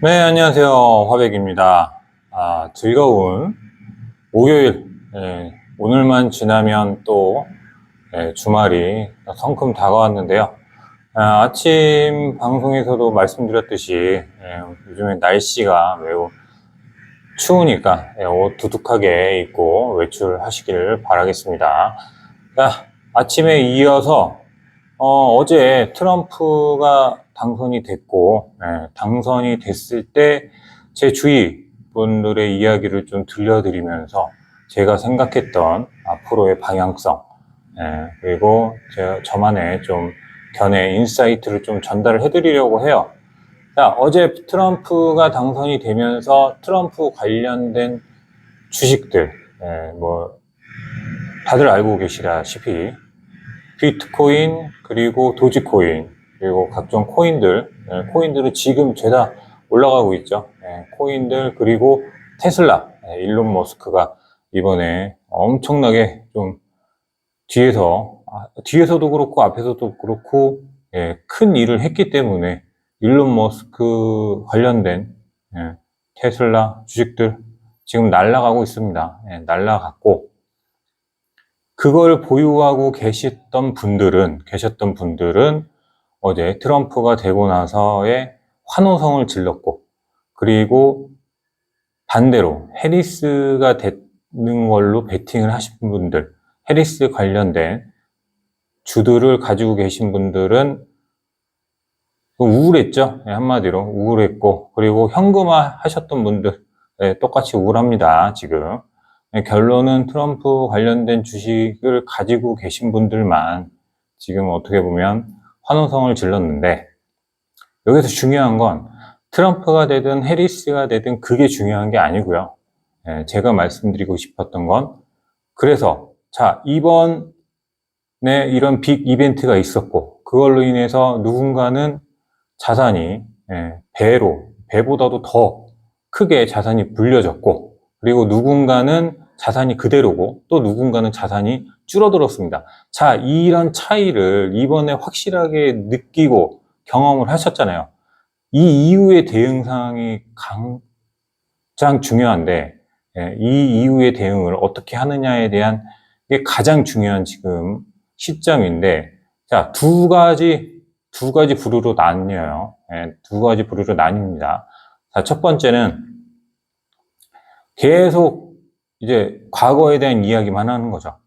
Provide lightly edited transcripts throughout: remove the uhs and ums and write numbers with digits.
네, 안녕하세요. 화백입니다. 즐거운 목요일, 오늘만 지나면 또 주말이 성큼 다가왔는데요. 아침 방송에서도 말씀드렸듯이 요즘에 날씨가 매우 추우니까 옷 두둑하게 입고 외출하시길 바라겠습니다. 자, 아침에 이어서 어제 트럼프가 당선이 됐고, 당선이 됐을 때 제 주위 분들의 이야기를 좀 들려드리면서 제가 생각했던 앞으로의 방향성, 그리고 저만의 좀 견해, 인사이트를 좀 전달을 해드리려고 해요. 자, 어제 트럼프가 당선이 되면서 트럼프 관련된 주식들, 다들 알고 계시다시피 비트코인, 그리고 도지코인, 그리고 각종 코인들, 코인들은 지금 죄다 올라가고 있죠. 코인들, 그리고 테슬라, 일론 머스크가 이번에 엄청나게 좀 뒤에서도 그렇고 앞에서도 그렇고 큰 일을 했기 때문에 일론 머스크 관련된 테슬라 주식들 지금 날아가고 있습니다. 날아갔고, 그걸 보유하고 계셨던 분들은 어제 트럼프가 되고 나서의 환호성을 질렀고, 그리고 반대로 해리스가 되는 걸로 베팅을 하신 분들, 해리스 관련된 주들을 가지고 계신 분들은 우울했죠. 한마디로 우울했고, 그리고 현금화 하셨던 분들 똑같이 우울합니다, 지금. 결론은 트럼프 관련된 주식을 가지고 계신 분들만 지금 어떻게 보면 환호성을 질렀는데, 여기서 중요한 건 트럼프가 되든 해리스가 되든 그게 중요한 게 아니고요. 제가 말씀드리고 싶었던 건, 그래서 자, 이번에 이런 빅 이벤트가 있었고, 그걸로 인해서 누군가는 자산이 배보다도 더 크게 자산이 불려졌고, 그리고 누군가는 자산이 그대로고 또 누군가는 자산이 줄어들었습니다. 자, 이런 차이를 이번에 확실하게 느끼고 경험을 하셨잖아요. 이 이후의 대응상이 가장 중요한데, 이 이후의 대응을 어떻게 하느냐에 대한 게 가장 중요한 지금 시점인데, 자, 두 가지 부류로 나뉘어요. 두 가지 부류로 나뉩니다. 자, 첫 번째는 계속 이제 과거에 대한 이야기만 하는 거죠.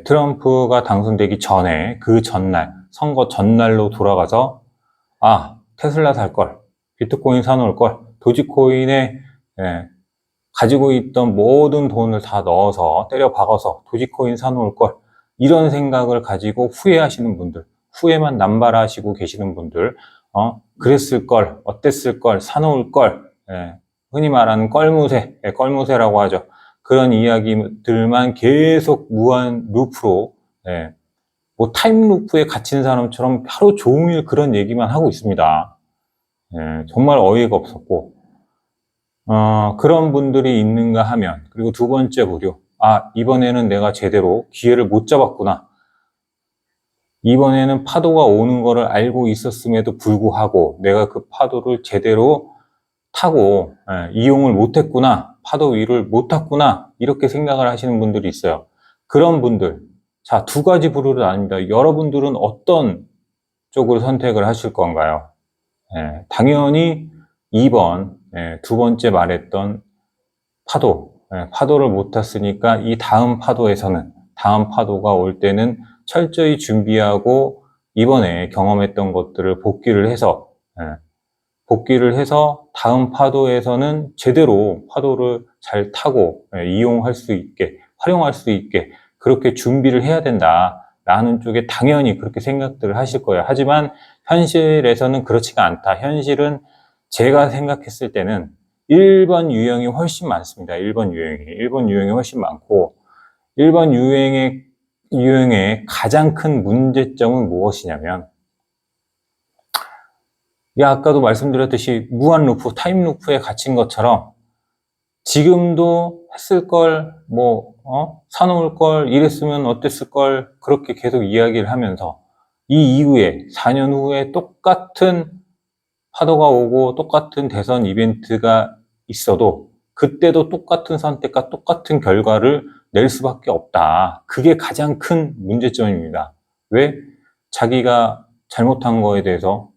트럼프가 당선되기 전에 그 전날, 선거 전날로 돌아가서 테슬라 살 걸, 비트코인 사놓을 걸, 도지코인에 가지고 있던 모든 돈을 다 넣어서 때려 박아서 도지코인 사놓을 걸, 이런 생각을 가지고 후회하시는 분들, 후회만 남발하시고 계시는 분들, 그랬을 걸, 어땠을 걸, 사놓을 걸, 흔히 말하는 껄무새라고 하죠. 그런 이야기들만 계속 무한 루프로, 뭐 타임루프에 갇힌 사람처럼 하루 종일 그런 얘기만 하고 있습니다. 정말 어이가 없었고, 그런 분들이 있는가 하면, 그리고 두 번째 부류, 이번에는 내가 제대로 기회를 못 잡았구나. 이번에는 파도가 오는 거를 알고 있었음에도 불구하고 내가 그 파도를 제대로 타고 이용을 못했구나, 파도 위를 못 탔구나, 이렇게 생각을 하시는 분들이 있어요. 그런 분들, 자, 두 가지 부류로 나뉩니다. 여러분들은 어떤 쪽을 선택을 하실 건가요? 당연히 2번, 두 번째 말했던 파도를 못 탔으니까 이 다음 파도가 올 때는 철저히 준비하고 이번에 경험했던 것들을 복기를 해서 다음 파도에서는 제대로 파도를 잘 타고 이용할 수 있게, 활용할 수 있게 그렇게 준비를 해야 된다라는 쪽에 당연히 그렇게 생각들을 하실 거예요. 하지만 현실에서는 그렇지가 않다. 현실은 제가 생각했을 때는 1번 유형이 훨씬 많습니다. 1번 유형이 훨씬 많고, 1번 유형의 가장 큰 문제점은 무엇이냐면, 아까도 말씀드렸듯이 무한 루프, 타임 루프에 갇힌 것처럼 지금도 했을 걸, 사놓을 걸, 이랬으면 어땠을 걸, 그렇게 계속 이야기를 하면서 이 이후에, 4년 후에 똑같은 파도가 오고 똑같은 대선 이벤트가 있어도 그때도 똑같은 선택과 똑같은 결과를 낼 수밖에 없다. 그게 가장 큰 문제점입니다. 왜? 자기가 잘못한 거에 대해서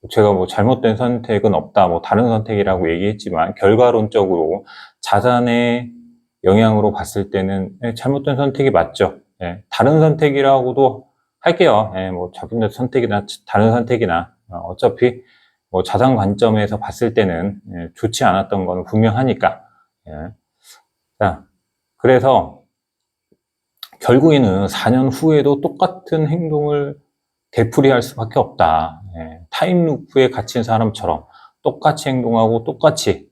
제가 뭐 잘못된 선택은 없다, 뭐 다른 선택이라고 얘기했지만 결과론적으로 자산의 영향으로 봤을 때는 잘못된 선택이 맞죠. 다른 선택이라고도 할게요. 뭐 잘못된 선택이나 다른 선택이나 어차피 뭐 자산 관점에서 봤을 때는 좋지 않았던 건 분명하니까. 자, 그래서 결국에는 4년 후에도 똑같은 행동을 되풀이할 수밖에 없다. 타임루프에 갇힌 사람처럼 똑같이 행동하고 똑같이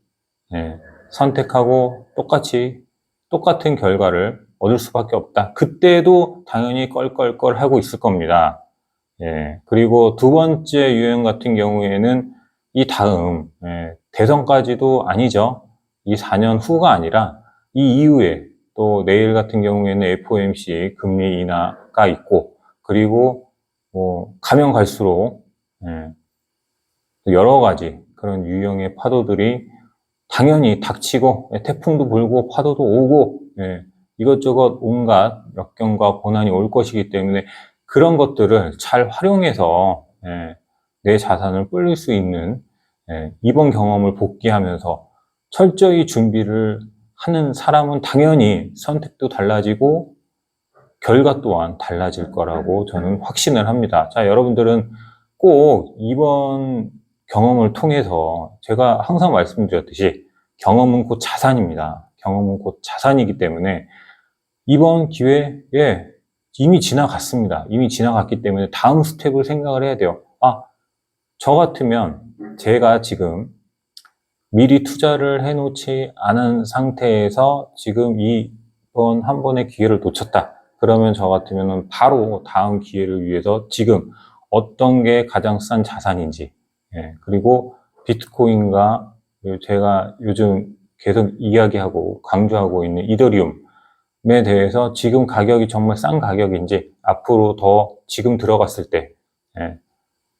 선택하고 똑같은 결과를 얻을 수밖에 없다. 그때도 당연히 껄껄껄 하고 있을 겁니다. 그리고 두 번째 유형 같은 경우에는 이 다음 대선까지도 아니죠. 이 4년 후가 아니라 이 이후에 또 내일 같은 경우에는 FOMC 금리 인하가 있고, 그리고 뭐 가면 갈수록 여러 가지 그런 유형의 파도들이 당연히 닥치고 태풍도 불고 파도도 오고 이것저것 온갖 역경과 고난이 올 것이기 때문에 그런 것들을 잘 활용해서 내 자산을 불릴 수 있는 이번 경험을 복귀하면서 철저히 준비를 하는 사람은 당연히 선택도 달라지고 결과 또한 달라질 거라고 저는 확신을 합니다. 자, 여러분들은 꼭 이번 경험을 통해서 제가 항상 말씀드렸듯이 경험은 곧 자산입니다. 경험은 곧 자산이기 때문에 이번 기회에 이미 지나갔습니다. 이미 지나갔기 때문에 다음 스텝을 생각을 해야 돼요. 저 같으면 제가 지금 미리 투자를 해놓지 않은 상태에서 지금 이번 한 번의 기회를 놓쳤다. 그러면 저 같으면 바로 다음 기회를 위해서 지금 어떤 게 가장 싼 자산인지, 그리고 비트코인과 제가 요즘 계속 이야기하고 강조하고 있는 이더리움에 대해서 지금 가격이 정말 싼 가격인지, 앞으로 더 지금 들어갔을 때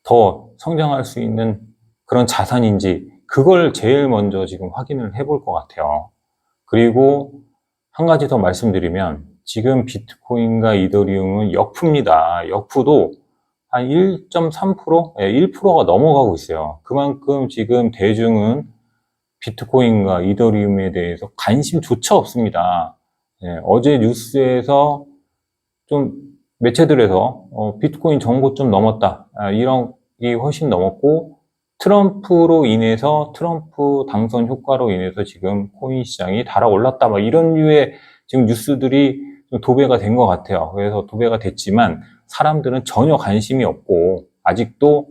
더 성장할 수 있는 그런 자산인지, 그걸 제일 먼저 지금 확인을 해볼 것 같아요. 그리고 한 가지 더 말씀드리면 지금 비트코인과 이더리움은 역푸입니다. 역푸도 한 1.3%? 1%가 넘어가고 있어요. 그만큼 지금 대중은 비트코인과 이더리움에 대해서 관심조차 없습니다. 어제 뉴스에서 좀 매체들에서 비트코인 전고점 넘었다, 이런 게 훨씬 넘었고, 트럼프로 인해서 트럼프 당선 효과로 인해서 지금 코인 시장이 달아올랐다, 막 이런 류의 지금 뉴스들이 좀 도배가 된 것 같아요. 그래서 도배가 됐지만 사람들은 전혀 관심이 없고, 아직도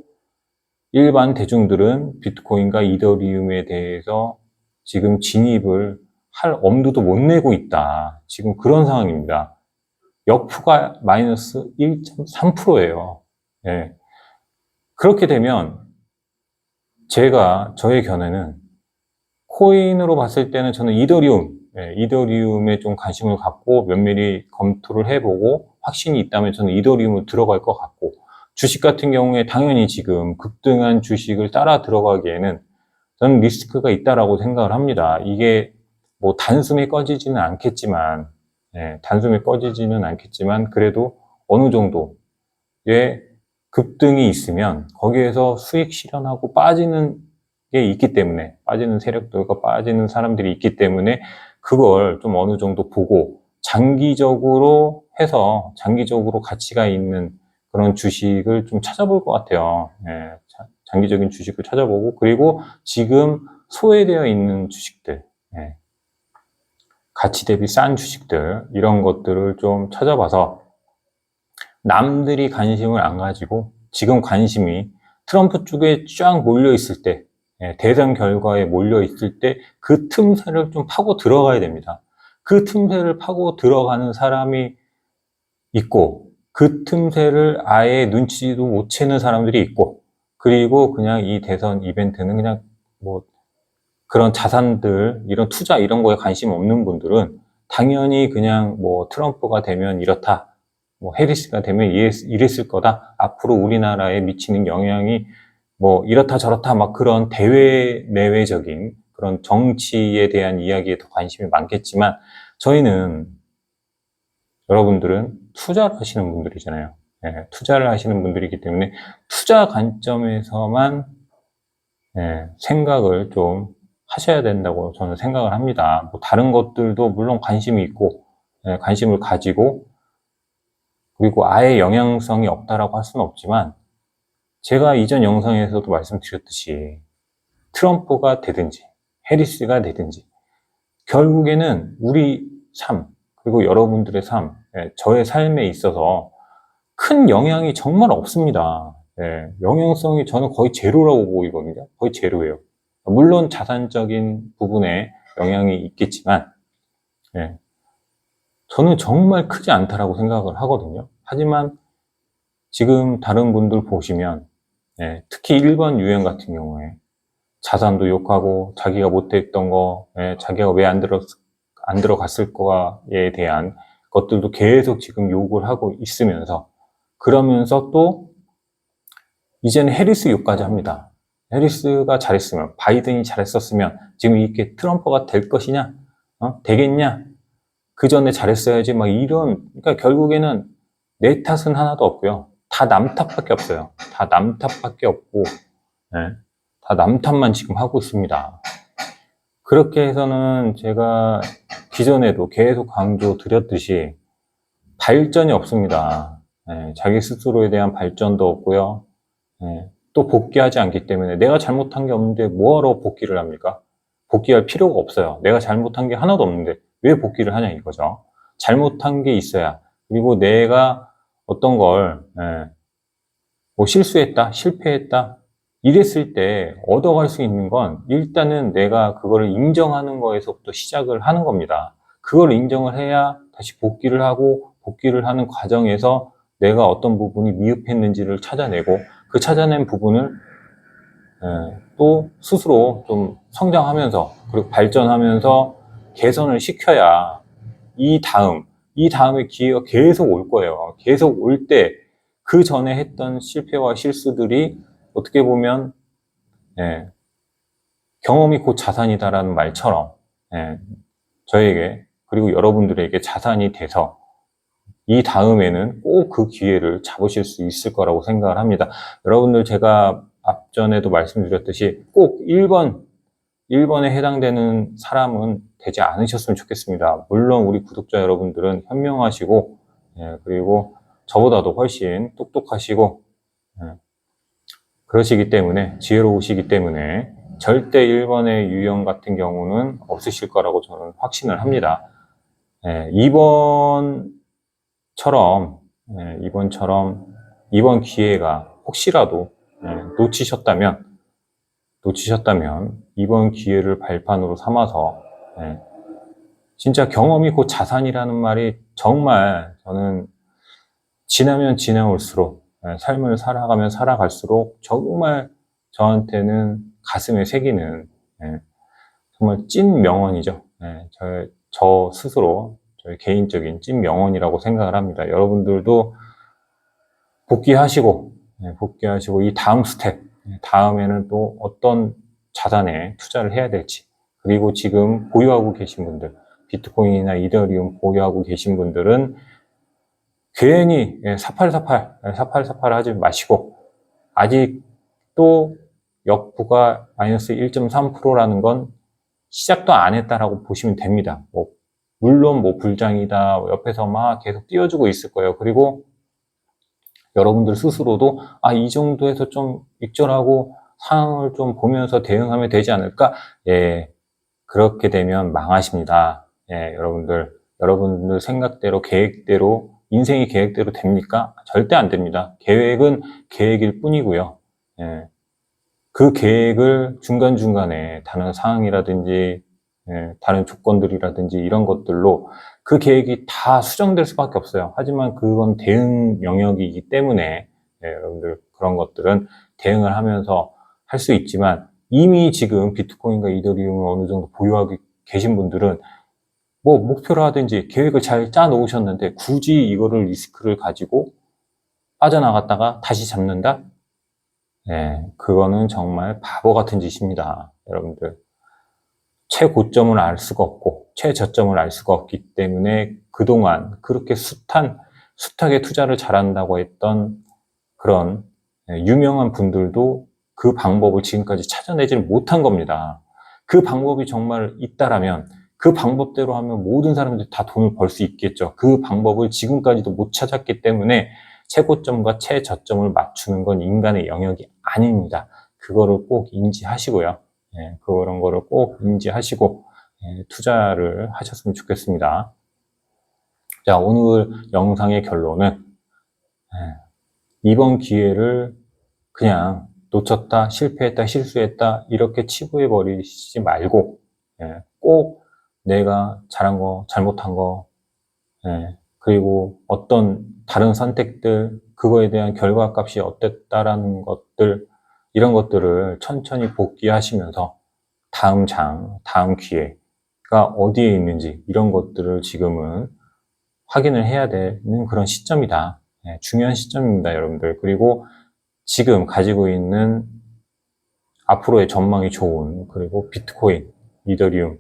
일반 대중들은 비트코인과 이더리움에 대해서 지금 진입을 할 엄두도 못 내고 있다. 지금 그런 상황입니다. 역푸가 마이너스 1.3%예요. 그렇게 되면 저의 견해는 코인으로 봤을 때는 저는 이더리움에 좀 관심을 갖고 면밀히 검토를 해보고 확신이 있다면 저는 이더리움으로 들어갈 것 같고, 주식 같은 경우에 당연히 지금 급등한 주식을 따라 들어가기에는 저는 리스크가 있다라고 생각을 합니다. 이게 뭐 단숨에 꺼지지는 않겠지만, 그래도 어느 정도의 급등이 있으면 거기에서 수익 실현하고 빠지는 게 있기 때문에, 빠지는 세력들과 빠지는 사람들이 있기 때문에 그걸 좀 어느 정도 보고 장기적으로 해서 장기적으로 가치가 있는 그런 주식을 좀 찾아볼 것 같아요. 장기적인 주식을 찾아보고, 그리고 지금 소외되어 있는 주식들, 가치 대비 싼 주식들, 이런 것들을 좀 찾아봐서 남들이 관심을 안 가지고 지금 관심이 트럼프 쪽에 쫙 몰려 있을 때, 대선 결과에 몰려 있을 때 그 틈새를 좀 파고 들어가야 됩니다. 그 틈새를 파고 들어가는 사람이 있고, 그 틈새를 아예 눈치도 못 채는 사람들이 있고, 그리고 그냥 이 대선 이벤트는 그냥 뭐 그런 자산들, 이런 투자 이런 거에 관심 없는 분들은 당연히 그냥 뭐 트럼프가 되면 이렇다, 뭐 해리스가 되면 이랬을 거다, 앞으로 우리나라에 미치는 영향이 뭐 이렇다 저렇다 막 그런 대외 내외적인 그런 정치에 대한 이야기에 더 관심이 많겠지만 저희는 여러분들은 투자를 하시는 분들이잖아요. 예, 투자를 하시는 분들이기 때문에 투자 관점에서만 생각을 좀 하셔야 된다고 저는 생각을 합니다. 뭐 다른 것들도 물론 관심이 있고 관심을 가지고 그리고 아예 영향성이 없다라고 할 수는 없지만 제가 이전 영상에서도 말씀드렸듯이 트럼프가 되든지 해리스가 되든지 결국에는 우리 삶 그리고 여러분들의 삶, 저의 삶에 있어서 큰 영향이 정말 없습니다. 영향성이 저는 거의 제로라고 보이거든요. 거의 제로예요. 물론 자산적인 부분에 영향이 있겠지만 저는 정말 크지 않다라고 생각을 하거든요. 하지만 지금 다른 분들 보시면 특히 일본 유행 같은 경우에 자산도 욕하고 자기가 못했던 거, 자기가 왜 안 들어갔을 거에 대한 것들도 계속 지금 욕을 하고 있으면서 그러면서 또 이제는 해리스 욕까지 합니다. 해리스가 잘했으면 바이든이 잘했었으면 지금 이렇게 트럼프가 될 것이냐? 되겠냐? 그 전에 잘했어야지 막 이런 그러니까 결국에는 내 탓은 하나도 없고요. 다 남 탓밖에 없어요. 다 남 탓밖에 없고 다 남 탓만 지금 하고 있습니다. 그렇게 해서는 제가 기존에도 계속 강조 드렸듯이 발전이 없습니다. 자기 스스로에 대한 발전도 없고요. 또 복귀하지 않기 때문에 내가 잘못한 게 없는데 뭐하러 복귀를 합니까? 복귀할 필요가 없어요. 내가 잘못한 게 하나도 없는데 왜 복귀를 하냐 이거죠. 잘못한 게 있어야 그리고 내가 어떤 걸 뭐 실수했다, 실패했다 이랬을 때 얻어갈 수 있는 건 일단은 내가 그거를 인정하는 거에서부터 시작을 하는 겁니다. 그걸 인정을 해야 다시 복귀를 하고 복귀를 하는 과정에서 내가 어떤 부분이 미흡했는지를 찾아내고 그 찾아낸 부분을 또 스스로 좀 성장하면서 그리고 발전하면서 개선을 시켜야 이 다음에 기회가 계속 올 거예요. 계속 올 때 그 전에 했던 실패와 실수들이 어떻게 보면 경험이 곧 자산이다라는 말처럼 저에게 그리고 여러분들에게 자산이 돼서 이 다음에는 꼭 그 기회를 잡으실 수 있을 거라고 생각을 합니다. 여러분들 제가 앞전에도 말씀드렸듯이 꼭 1번에 해당되는 사람은 되지 않으셨으면 좋겠습니다. 물론 우리 구독자 여러분들은 현명하시고 그리고 저보다도 훨씬 똑똑하시고 그러시기 때문에 지혜로우시기 때문에 절대 1번의 유형 같은 경우는 없으실 거라고 저는 확신을 합니다. 이번 기회가 혹시라도 놓치셨다면 이번 기회를 발판으로 삼아서 진짜 경험이 곧 자산이라는 말이 정말 저는 지나면 지나올수록 삶을 살아가면 살아갈수록 정말 저한테는 가슴에 새기는 정말 찐 명언이죠. 저 스스로 저의 개인적인 찐 명언이라고 생각을 합니다. 여러분들도 복귀하시고 이 다음 스텝 다음에는 또 어떤 자산에 투자를 해야 될지 그리고 지금 보유하고 계신 분들 비트코인이나 이더리움 보유하고 계신 분들은 괜히 사팔사팔 하지 마시고 아직도 역부가 마이너스 1.3%라는 건 시작도 안 했다라고 보시면 됩니다. 물론 불장이다 옆에서 막 계속 띄워주고 있을 거예요. 그리고 여러분들 스스로도 이 정도에서 좀 익절하고 상황을 좀 보면서 대응하면 되지 않을까? 그렇게 되면 망하십니다. 여러분들 생각대로 계획대로 인생이 계획대로 됩니까? 절대 안 됩니다. 계획은 계획일 뿐이고요. 그 계획을 중간중간에 다른 상황이라든지 다른 조건들이라든지 이런 것들로 그 계획이 다 수정될 수밖에 없어요. 하지만 그건 대응 영역이기 때문에 여러분들 그런 것들은 대응을 하면서 할 수 있지만 이미 지금 비트코인과 이더리움을 어느 정도 보유하고 계신 분들은 목표를 하든지 계획을 잘 짜 놓으셨는데 굳이 이거를 리스크를 가지고 빠져나갔다가 다시 잡는다? 그거는 정말 바보 같은 짓입니다. 여러분들. 최고점을 알 수가 없고, 최저점을 알 수가 없기 때문에 그동안 그렇게 숱하게 투자를 잘한다고 했던 그런 유명한 분들도 그 방법을 지금까지 찾아내지를 못한 겁니다. 그 방법이 정말 있다라면 그 방법대로 하면 모든 사람들이 다 돈을 벌 수 있겠죠. 그 방법을 지금까지도 못 찾았기 때문에 최고점과 최저점을 맞추는 건 인간의 영역이 아닙니다. 그거를 꼭 인지하시고요. 그런 거를 꼭 인지하시고 투자를 하셨으면 좋겠습니다. 자, 오늘 영상의 결론은 이번 기회를 그냥 놓쳤다, 실패했다, 실수했다 이렇게 치부해 버리시지 말고 꼭 내가 잘한 거, 잘못한 거 그리고 어떤 다른 선택들, 그거에 대한 결과값이 어땠다라는 것들, 이런 것들을 천천히 복귀하시면서 다음 다음 기회가 어디에 있는지 이런 것들을 지금은 확인을 해야 되는 그런 시점이다. 중요한 시점입니다, 여러분들. 그리고 지금 가지고 있는 앞으로의 전망이 좋은, 그리고 비트코인, 이더리움,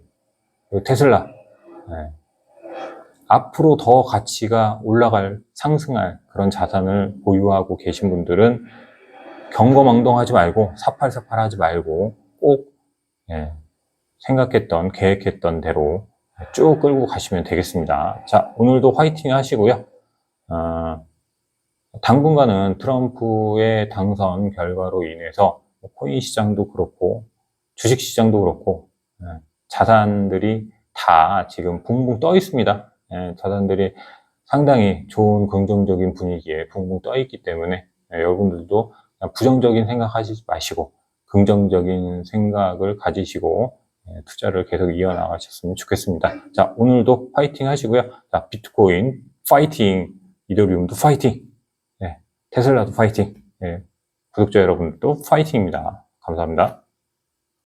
그리고 테슬라, 앞으로 더 가치가 올라갈, 상승할 그런 자산을 보유하고 계신 분들은 경거망동하지 말고 사팔사팔 하지 말고 꼭 생각했던, 계획했던 대로 쭉 끌고 가시면 되겠습니다. 자, 오늘도 화이팅 하시고요. 당분간은 트럼프의 당선 결과로 인해서 코인 시장도 그렇고 주식 시장도 그렇고 자산들이 다 지금 붕붕 떠 있습니다. 자산들이 상당히 좋은 긍정적인 분위기에 붕붕 떠 있기 때문에 여러분들도 부정적인 생각하시지 마시고 긍정적인 생각을 가지시고 투자를 계속 이어나가셨으면 좋겠습니다. 자, 오늘도 파이팅 하시고요. 자, 비트코인 파이팅, 이더리움도 파이팅, 테슬라도 파이팅, 구독자 여러분도 파이팅입니다. 감사합니다.